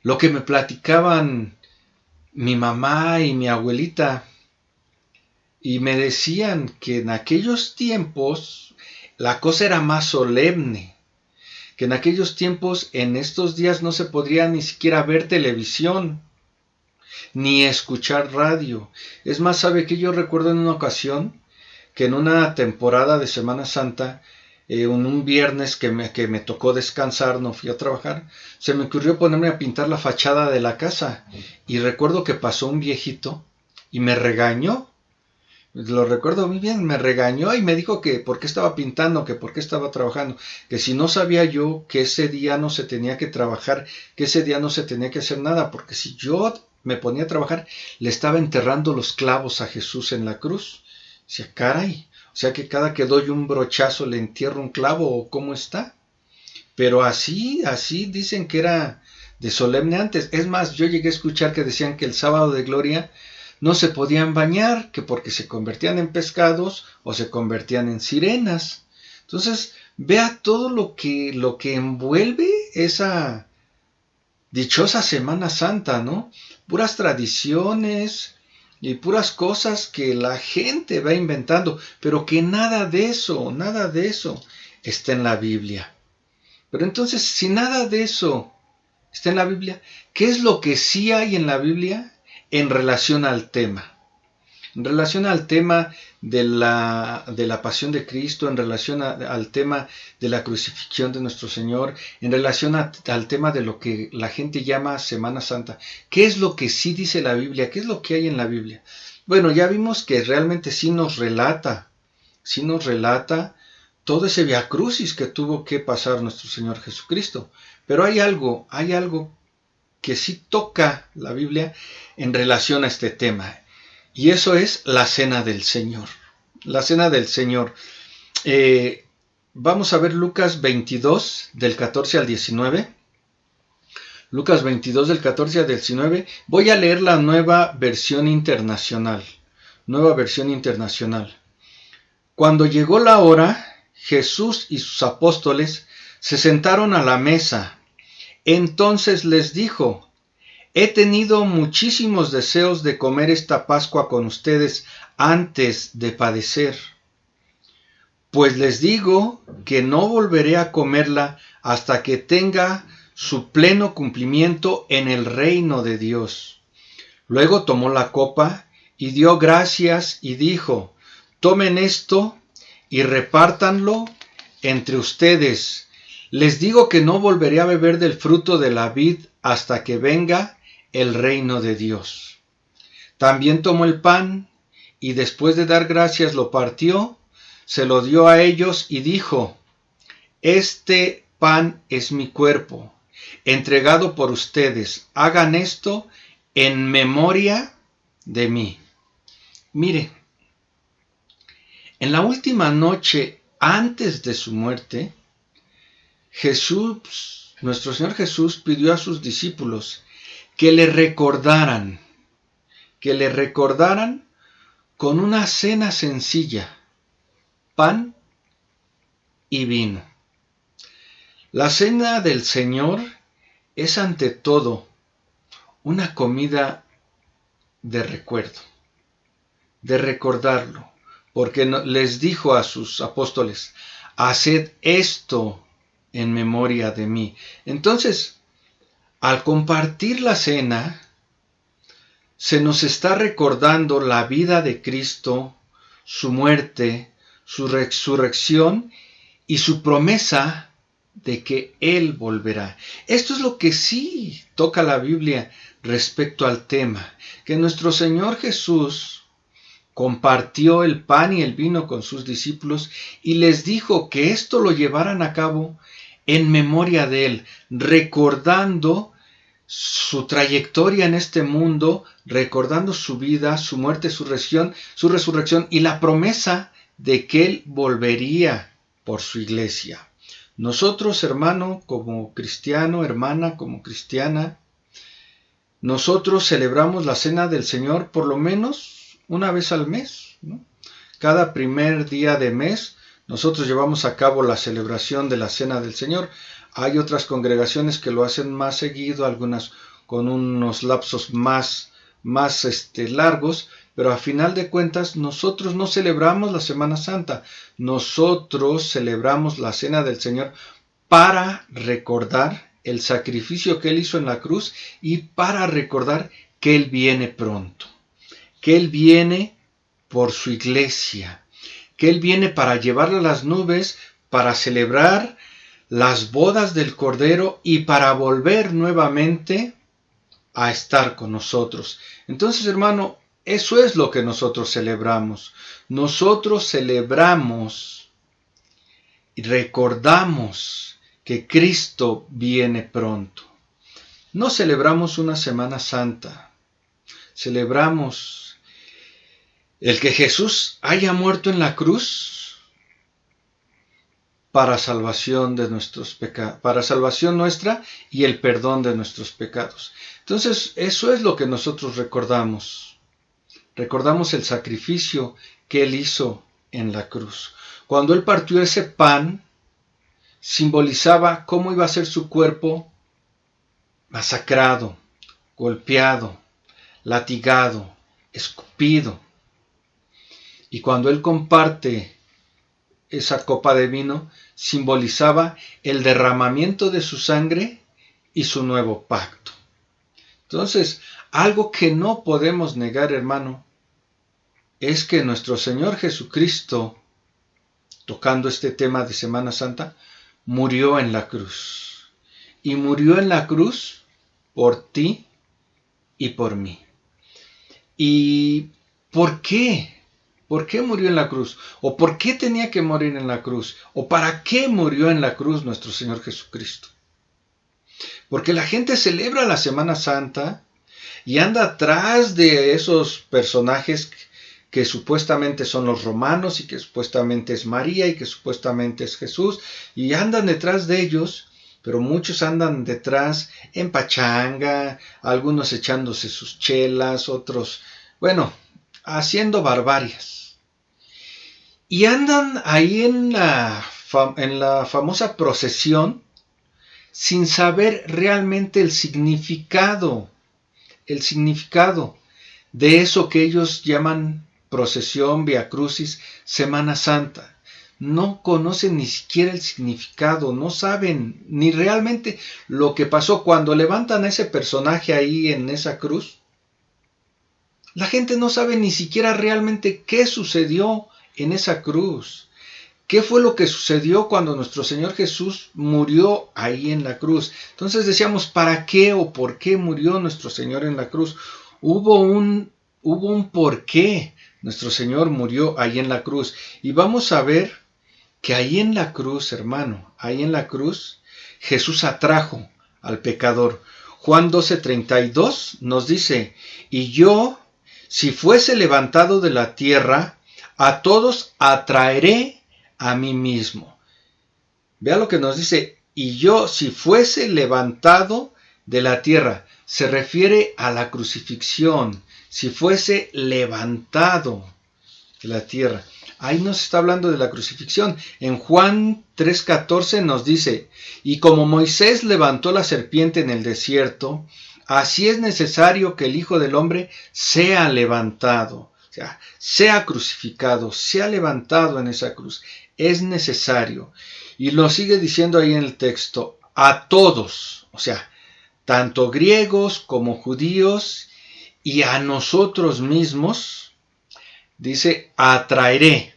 lo que me platicaban mi mamá y mi abuelita. Y me decían que en aquellos tiempos la cosa era más solemne, que en aquellos tiempos, en estos días, no se podría ni siquiera ver televisión, ni escuchar radio. Es más, ¿sabe qué? Yo recuerdo en una ocasión que en una temporada de Semana Santa, un viernes que me tocó descansar, no fui a trabajar, se me ocurrió ponerme a pintar la fachada de la casa. Y recuerdo que pasó un viejito y me regañó. Lo recuerdo muy bien, me regañó y me dijo que por qué estaba pintando, que por qué estaba trabajando, que si no sabía yo que ese día no se tenía que trabajar, que ese día no se tenía que hacer nada, porque si yo me ponía a trabajar, le estaba enterrando los clavos a Jesús en la cruz. Decía, caray, o sea que cada que doy un brochazo le entierro un clavo, ¿o cómo está? Pero así dicen que era de solemne antes. Es más, yo llegué a escuchar que decían que el sábado de gloria no se podían bañar, que porque se convertían en pescados o se convertían en sirenas. Entonces, vea todo lo que envuelve esa dichosa Semana Santa, ¿no? Puras tradiciones y puras cosas que la gente va inventando, pero que nada de eso está en la Biblia. Pero entonces, si nada de eso está en la Biblia, ¿qué es lo que sí hay en la Biblia en relación al tema? En relación al tema de la pasión de Cristo, en relación al tema de la crucifixión de nuestro Señor, en relación al tema de lo que la gente llama Semana Santa. ¿Qué es lo que sí dice la Biblia? ¿Qué es lo que hay en la Biblia? Bueno, ya vimos que realmente sí nos relata todo ese viacrucis que tuvo que pasar nuestro Señor Jesucristo. Pero hay algo que sí toca la Biblia en relación a este tema. Y eso es la Cena del Señor. La Cena del Señor. Vamos a ver Lucas 22, del 14 al 19. Lucas 22, del 14 al 19. Voy a leer la nueva versión internacional. Cuando llegó la hora, Jesús y sus apóstoles se sentaron a la mesa. Entonces les dijo: he tenido muchísimos deseos de comer esta Pascua con ustedes antes de padecer. Pues les digo que no volveré a comerla hasta que tenga su pleno cumplimiento en el reino de Dios. Luego tomó la copa y dio gracias y dijo: tomen esto y repártanlo entre ustedes. Les digo que no volveré a beber del fruto de la vid hasta que venga el reino de Dios. También tomó el pan y después de dar gracias lo partió, se lo dio a ellos y dijo: este pan es mi cuerpo, entregado por ustedes. Hagan esto en memoria de mí. Mire, en la última noche antes de su muerte, nuestro Señor Jesús pidió a sus discípulos que le recordaran con una cena sencilla, pan y vino. La cena del Señor es ante todo una comida de recuerdo, de recordarlo, porque les dijo a sus apóstoles: haced esto en memoria de mí. Entonces, al compartir la cena, se nos está recordando la vida de Cristo, su muerte, su resurrección y su promesa de que Él volverá. Esto es lo que sí toca la Biblia respecto al tema, que nuestro Señor Jesús compartió el pan y el vino con sus discípulos y les dijo que esto lo llevaran a cabo en memoria de Él, recordando su trayectoria en este mundo, recordando su vida, su muerte, su resurrección y la promesa de que Él volvería por su iglesia. Nosotros, hermano, como cristiano, hermana, como cristiana, nosotros celebramos la Cena del Señor por lo menos una vez al mes, ¿no? Cada primer día de mes nosotros llevamos a cabo la celebración de la Cena del Señor. Hay otras congregaciones que lo hacen más seguido, algunas con unos lapsos más largos, pero a final de cuentas nosotros no celebramos la Semana Santa, nosotros celebramos la Cena del Señor para recordar el sacrificio que Él hizo en la cruz y para recordar que Él viene pronto, que Él viene por su iglesia, que Él viene para llevarle a las nubes para celebrar las bodas del Cordero y para volver nuevamente a estar con nosotros. Entonces, hermano, eso es lo que nosotros celebramos. Nosotros celebramos y recordamos que Cristo viene pronto. No celebramos una Semana Santa. Celebramos el que Jesús haya muerto en la cruz para salvación de nuestros pecados, para salvación nuestra y el perdón de nuestros pecados. Entonces, eso es lo que nosotros recordamos. Recordamos el sacrificio que Él hizo en la cruz. Cuando Él partió ese pan, simbolizaba cómo iba a ser su cuerpo masacrado, golpeado, latigado, escupido. Y cuando Él comparte esa copa de vino, simbolizaba el derramamiento de su sangre y su nuevo pacto. Entonces, algo que no podemos negar, hermano, es que nuestro Señor Jesucristo, tocando este tema de Semana Santa, murió en la cruz. Y murió en la cruz por ti y por mí. ¿Y por qué? ¿Por qué murió en la cruz? ¿O por qué tenía que morir en la cruz? ¿O para qué murió en la cruz nuestro Señor Jesucristo? Porque la gente celebra la Semana Santa y anda atrás de esos personajes que supuestamente son los romanos y que supuestamente es María y que supuestamente es Jesús, y andan detrás de ellos, pero muchos andan detrás en pachanga, algunos echándose sus chelas, otros, haciendo barbarias. Y andan ahí en la famosa procesión sin saber realmente el significado de eso que ellos llaman procesión, Vía Crucis, Semana Santa. No conocen ni siquiera el significado, no saben ni realmente lo que pasó cuando levantan a ese personaje ahí en esa cruz. La gente no sabe ni siquiera realmente qué sucedió en esa cruz. ¿Qué fue lo que sucedió cuando nuestro Señor Jesús murió ahí en la cruz? Entonces decíamos, ¿para qué o por qué murió nuestro Señor en la cruz? Hubo un por qué nuestro Señor murió ahí en la cruz. Y vamos a ver que ahí en la cruz, hermano, ahí en la cruz, Jesús atrajo al pecador. Juan 12:32 nos dice, y yo, si fuese levantado de la tierra, a todos atraeré a mí mismo. Vea lo que nos dice, y yo, si fuese levantado de la tierra, se refiere a la crucifixión, si fuese levantado de la tierra. Ahí nos está hablando de la crucifixión. En Juan 3:14 nos dice, y como Moisés levantó la serpiente en el desierto, así es necesario que el Hijo del Hombre sea levantado, o sea, sea crucificado, sea levantado en esa cruz. Es necesario. Y lo sigue diciendo ahí en el texto, a todos, o sea, tanto griegos como judíos, y a nosotros mismos, dice, atraeré.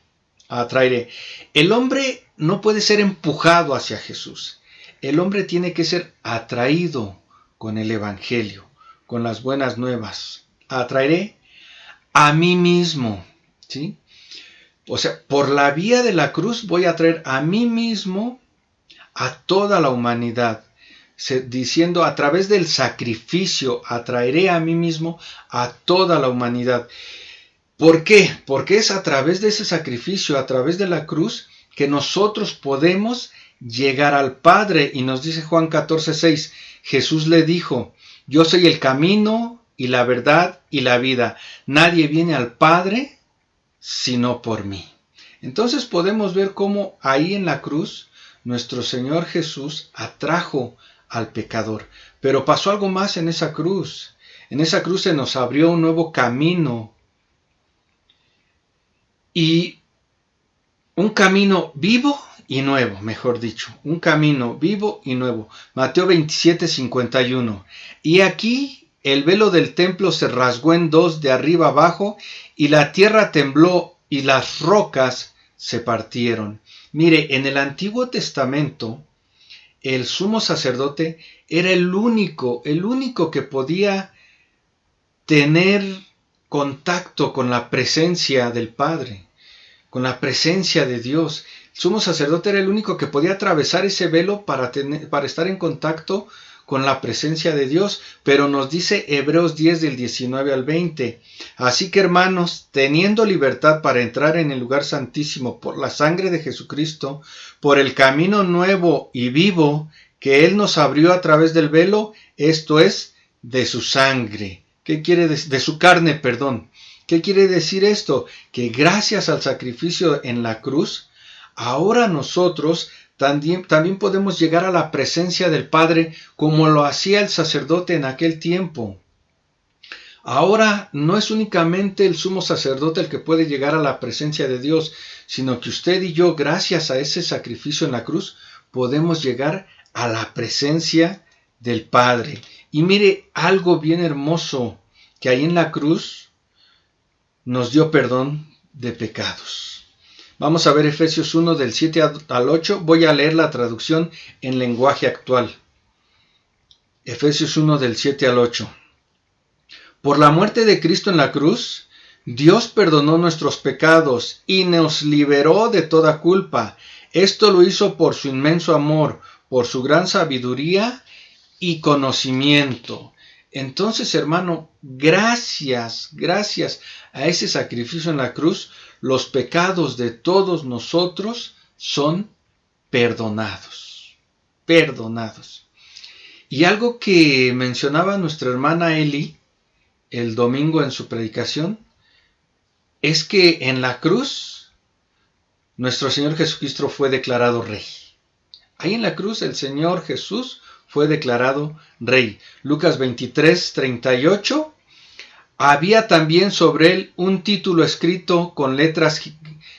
El hombre no puede ser empujado hacia Jesús. El hombre tiene que ser atraído con el Evangelio, con las buenas nuevas. Atraeré a mí mismo, ¿sí? O sea, por la vía de la cruz voy a traer a mí mismo a toda la humanidad. Diciendo, a través del sacrificio, atraeré a mí mismo a toda la humanidad. ¿Por qué? Porque es a través de ese sacrificio, a través de la cruz, que nosotros podemos llegar al Padre. Y nos dice Juan 14:6, Jesús le dijo, yo soy el camino y la verdad y la vida. Nadie viene al Padre sino por mí. Entonces podemos ver cómo ahí en la cruz, nuestro Señor Jesús atrajo al pecador. Pero pasó algo más en esa cruz. En esa cruz se nos abrió un nuevo camino. Y un camino vivo y nuevo, mejor dicho. Un camino vivo y nuevo. Mateo 27:51. Y aquí el velo del templo se rasgó en dos de arriba abajo, y la tierra tembló y las rocas se partieron. Mire, en el Antiguo Testamento, el sumo sacerdote era el único que podía tener contacto con la presencia del Padre, con la presencia de Dios. El sumo sacerdote era el único que podía atravesar ese velo para estar en contacto con la presencia de Dios, pero nos dice Hebreos 10 del 19 al 20. Así que, hermanos, teniendo libertad para entrar en el lugar santísimo por la sangre de Jesucristo, por el camino nuevo y vivo que Él nos abrió a través del velo, esto es, de su sangre. ¿Qué quiere decir? De su carne, perdón. ¿Qué quiere decir esto? Que gracias al sacrificio en la cruz, ahora nosotros también podemos llegar a la presencia del Padre como lo hacía el sacerdote en aquel tiempo. Ahora no es únicamente el sumo sacerdote el que puede llegar a la presencia de Dios, sino que usted y yo, gracias a ese sacrificio en la cruz, podemos llegar a la presencia del Padre. Y mire algo bien hermoso, que ahí en la cruz nos dio perdón de pecados. Vamos a ver Efesios 1 del 7 al 8. Voy a leer la traducción en lenguaje actual. Efesios 1 del 7 al 8. Por la muerte de Cristo en la cruz, Dios perdonó nuestros pecados y nos liberó de toda culpa. Esto lo hizo por su inmenso amor, por su gran sabiduría y conocimiento. Entonces, hermano, gracias a ese sacrificio en la cruz, los pecados de todos nosotros son perdonados. Y algo que mencionaba nuestra hermana Eli el domingo en su predicación, es que en la cruz nuestro Señor Jesucristo fue declarado rey. Ahí en la cruz el Señor Jesús fue declarado rey. Lucas 23, 38. Había también sobre él un título escrito con letras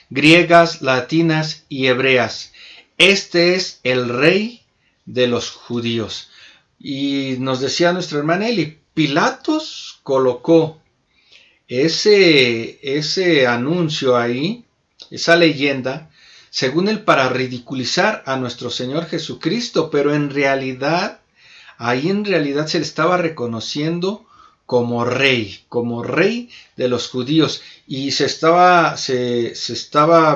griegas, latinas y hebreas. Este es el rey de los judíos. Y nos decía nuestra hermana Eli, Pilatos colocó ese anuncio ahí, esa leyenda, según él, para ridiculizar a nuestro Señor Jesucristo, pero en realidad se le estaba reconociendo como rey de los judíos, y se estaba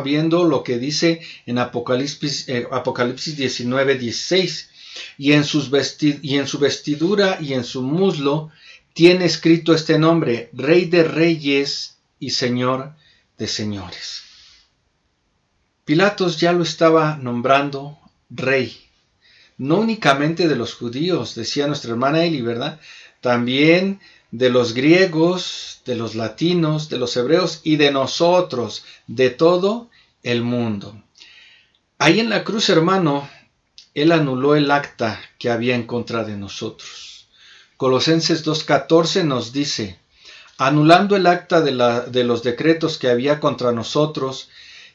viendo lo que dice en Apocalipsis 19, 16, y en su vestidura y en su muslo tiene escrito este nombre, Rey de Reyes y Señor de Señores. Pilatos ya lo estaba nombrando rey, no únicamente de los judíos, decía nuestra hermana Eli, ¿verdad? También de los griegos, de los latinos, de los hebreos y de nosotros, de todo el mundo. Ahí en la cruz, hermano, Él anuló el acta que había en contra de nosotros. Colosenses 2:14 nos dice, anulando el acta de los decretos que había contra nosotros,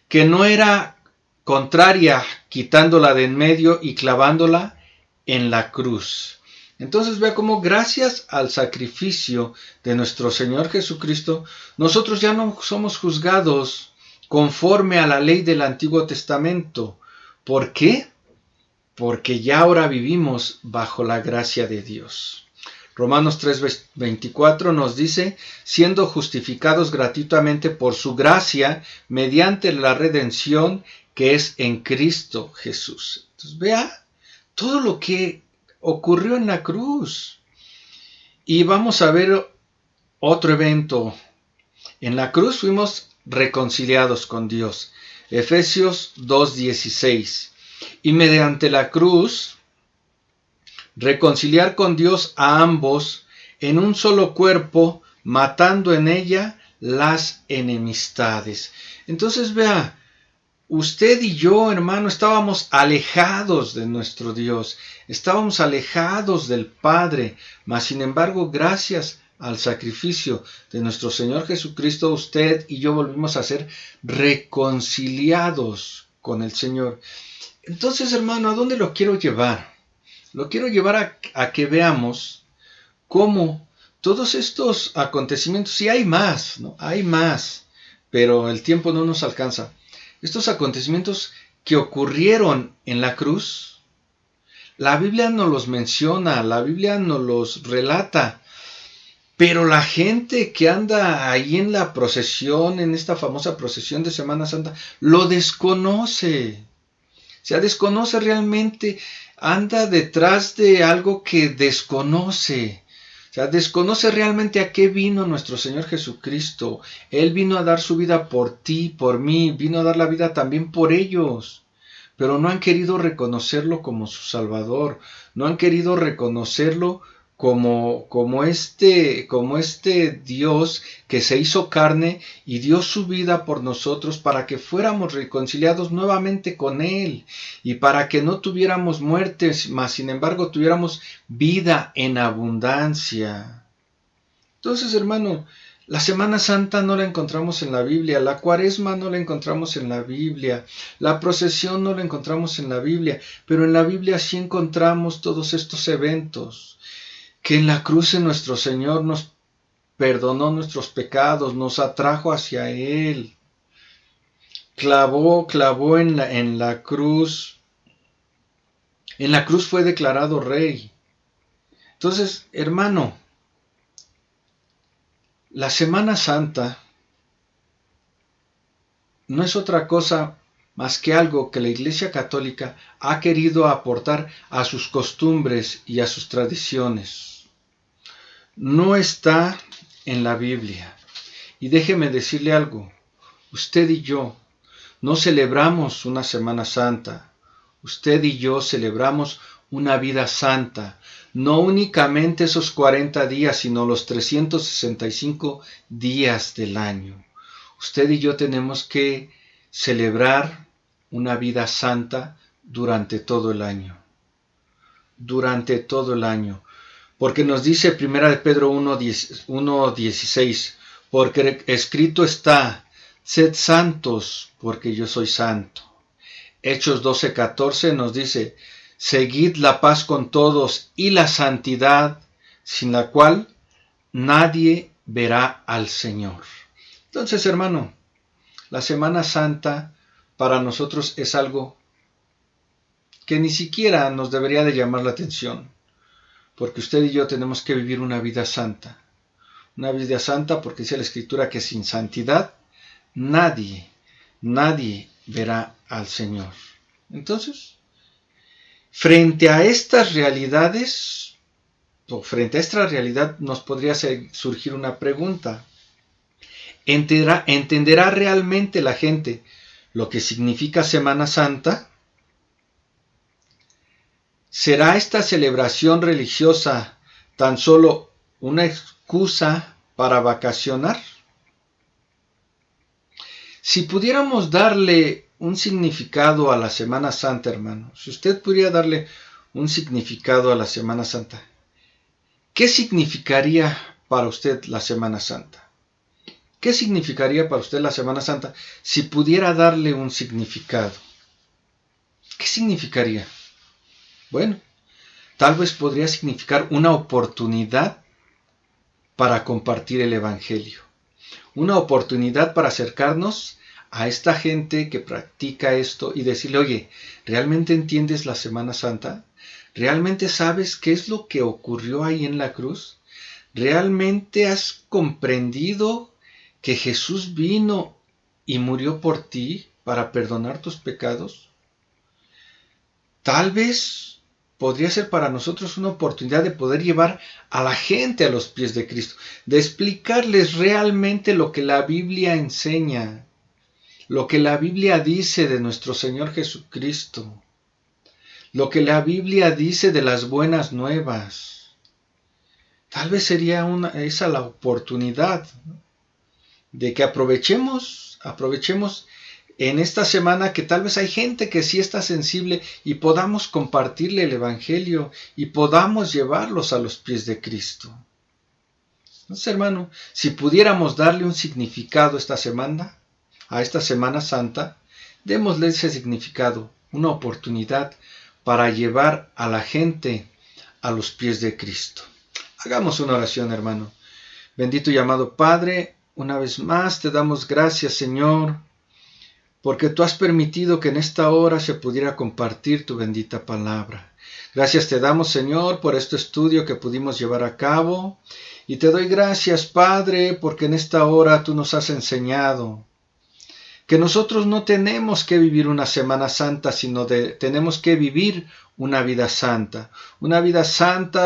que no era contraria, quitándola de en medio y clavándola en la cruz. Entonces vea cómo gracias al sacrificio de nuestro Señor Jesucristo, nosotros ya no somos juzgados conforme a la ley del Antiguo Testamento. ¿Por qué? Porque ya ahora vivimos bajo la gracia de Dios. Romanos 3:24 nos dice, siendo justificados gratuitamente por su gracia, mediante la redención que es en Cristo Jesús. Entonces vea todo lo que ocurrió en la cruz. Y vamos a ver otro evento. En la cruz fuimos reconciliados con Dios. Efesios 2:16. Y mediante la cruz, reconciliar con Dios a ambos en un solo cuerpo, matando en ella las enemistades. Entonces vea, usted y yo, hermano, estábamos alejados de nuestro Dios, estábamos alejados del Padre, mas sin embargo, gracias al sacrificio de nuestro Señor Jesucristo, usted y yo volvimos a ser reconciliados con el Señor. Entonces, hermano, ¿a dónde lo quiero llevar? Lo quiero llevar a que veamos cómo todos estos acontecimientos, y hay más, ¿no? Hay más, pero el tiempo no nos alcanza. estos acontecimientos que ocurrieron en la cruz, la Biblia no los menciona, la Biblia no los relata, pero la gente que anda ahí en la procesión, en esta famosa procesión de Semana Santa, lo desconoce. O sea, desconoce realmente, anda detrás de algo que desconoce. O sea, desconoce realmente a qué vino nuestro Señor Jesucristo. Él vino a dar su vida por ti, por mí, vino a dar la vida también por ellos. Pero no han querido reconocerlo como su Salvador, no han querido reconocerlo como este Dios que se hizo carne y dio su vida por nosotros para que fuéramos reconciliados nuevamente con Él y para que no tuviéramos muerte, mas sin embargo tuviéramos vida en abundancia. Entonces, hermano, la Semana Santa no la encontramos en la Biblia, la Cuaresma no la encontramos en la Biblia, la procesión no la encontramos en la Biblia, pero en la Biblia sí encontramos todos estos eventos. Que en la cruz nuestro Señor nos perdonó nuestros pecados, nos atrajo hacia Él, clavó en la cruz fue declarado rey. Entonces, hermano, la Semana Santa no es otra cosa más que algo que la Iglesia Católica ha querido aportar a sus costumbres y a sus tradiciones. No está en la Biblia. Y déjeme decirle algo, usted y yo no celebramos una Semana Santa, usted y yo celebramos una vida santa, no únicamente esos 40 días, sino los 365 días del año. Usted y yo tenemos que celebrar una vida santa durante todo el año. Durante todo el año. Porque nos dice 1 Pedro 1:16, porque escrito está, sed santos, porque yo soy santo. Hechos 12:14 nos dice, seguid la paz con todos y la santidad, sin la cual nadie verá al Señor. Entonces, hermano, la Semana Santa para nosotros es algo que ni siquiera nos debería de llamar la atención. Porque usted y yo tenemos que vivir una vida santa. Una vida santa porque dice la Escritura que sin santidad nadie verá al Señor. Entonces, frente a estas realidades, o frente a esta realidad nos podría surgir una pregunta. ¿Entenderá realmente la gente lo que significa Semana Santa? ¿Será esta celebración religiosa tan solo una excusa para vacacionar? Si pudiéramos darle un significado a la Semana Santa, hermano, si usted pudiera darle un significado a la Semana Santa, ¿qué significaría para usted la Semana Santa? ¿Qué significaría para usted la Semana Santa si pudiera darle un significado? ¿Qué significaría? Bueno, tal vez podría significar una oportunidad para compartir el Evangelio. Una oportunidad para acercarnos a esta gente que practica esto y decirle, oye, ¿realmente entiendes la Semana Santa? ¿Realmente sabes qué es lo que ocurrió ahí en la cruz? ¿Realmente has comprendido que Jesús vino y murió por ti para perdonar tus pecados? Tal vez podría ser para nosotros una oportunidad de poder llevar a la gente a los pies de Cristo, de explicarles realmente lo que la Biblia enseña, lo que la Biblia dice de nuestro Señor Jesucristo, lo que la Biblia dice de las buenas nuevas. Tal vez sería esa la oportunidad de que aprovechemos en esta semana que tal vez hay gente que sí está sensible y podamos compartirle el Evangelio y podamos llevarlos a los pies de Cristo. Entonces, hermano, si pudiéramos darle un significado a esta Semana Santa, démosle ese significado, una oportunidad para llevar a la gente a los pies de Cristo. Hagamos una oración, hermano. Bendito y amado Padre, una vez más te damos gracias, Señor, porque tú has permitido que en esta hora se pudiera compartir tu bendita palabra. Gracias te damos, Señor, por este estudio que pudimos llevar a cabo, y te doy gracias, Padre, porque en esta hora tú nos has enseñado que nosotros no tenemos que vivir una Semana Santa, sino tenemos que vivir una vida santa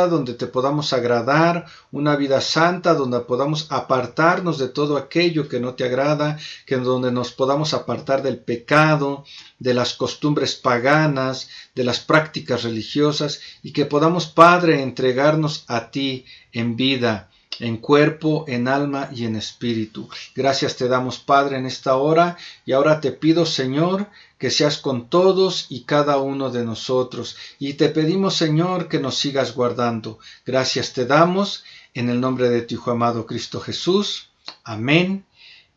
donde te podamos agradar, una vida santa donde podamos apartarnos de todo aquello que no te agrada, donde nos podamos apartar del pecado, de las costumbres paganas, de las prácticas religiosas, y que podamos, Padre, entregarnos a ti en vida, en cuerpo, en alma y en espíritu. Gracias te damos, Padre, en esta hora, y ahora te pido, Señor, que seas con todos y cada uno de nosotros, y te pedimos, Señor, que nos sigas guardando. Gracias te damos, en el nombre de tu Hijo amado Cristo Jesús. Amén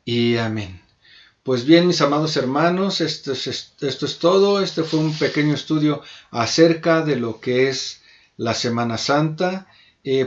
y amén. Pues bien, mis amados hermanos, esto es todo. Este fue un pequeño estudio acerca de lo que es la Semana Santa.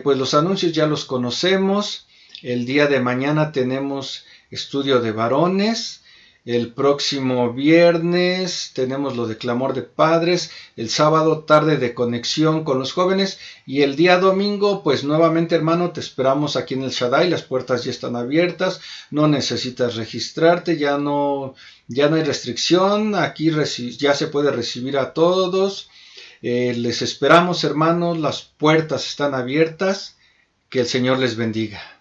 Pues los anuncios ya los conocemos. El día de mañana tenemos estudio de varones. El próximo viernes tenemos lo de clamor de padres. El sábado tarde de conexión con los jóvenes. Y el día domingo, pues nuevamente, hermano, te esperamos aquí en el Shaddai. Las puertas ya están abiertas. No necesitas registrarte. Ya no hay restricción. Aquí ya se puede recibir a todos. Les esperamos, hermanos, las puertas están abiertas, que el Señor les bendiga.